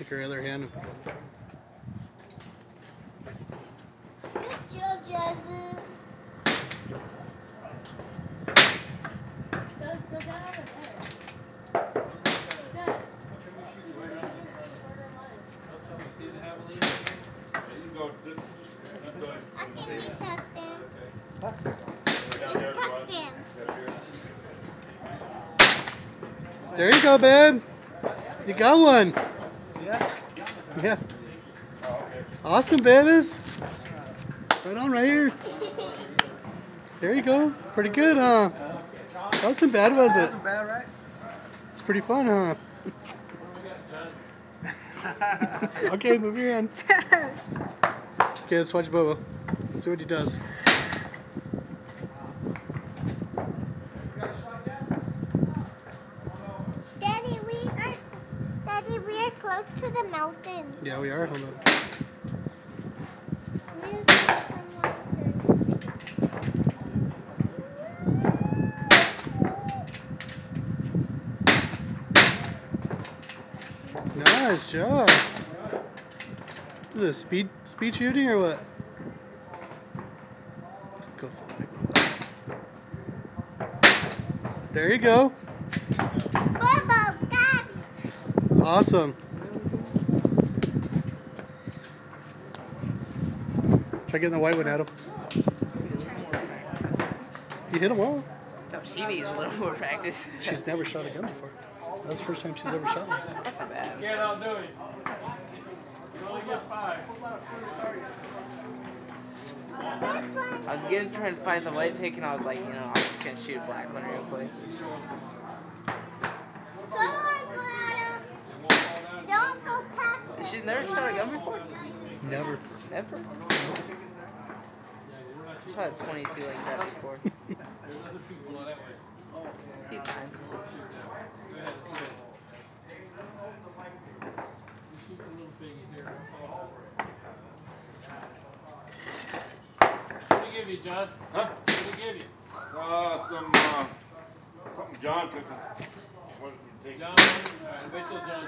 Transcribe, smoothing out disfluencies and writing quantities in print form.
Take her other hand. Good job, Jasmine. Let's go down over there. Good. See the javelina? There you go. Okay, we tuck them. Huh? We tuck them. There you go, babe. You got one. Yeah? Yeah. Awesome, babies. Right on, right here. There you go. Pretty good, huh? That wasn't bad, was it? Wasn't bad, right? It's pretty fun, huh? Okay, move your hand. Okay, let's watch Bobo. See what he does. Daddy, we are close to the mountains. Yeah, we are. Hold on. Nice job. Is this speed shooting or what? Go for the big one. There you go. Bobo, got it. Awesome. Try getting the white one, Adam. You hit him well. No, she needs a little more practice. She's never shot a gun before. That's the first time she's ever shot one. That's not bad. Can't outdo it. You only get 5. I was trying to find the white pick, and I was like, you know, I'm just gonna shoot a black one real quick. Don't go past. She's never shot a gun before? Never. Never? I shot a 22 like that before. A few times. What did he give you, John? Huh? What did he give you? Something John took. What did he take? John, all right, wait till John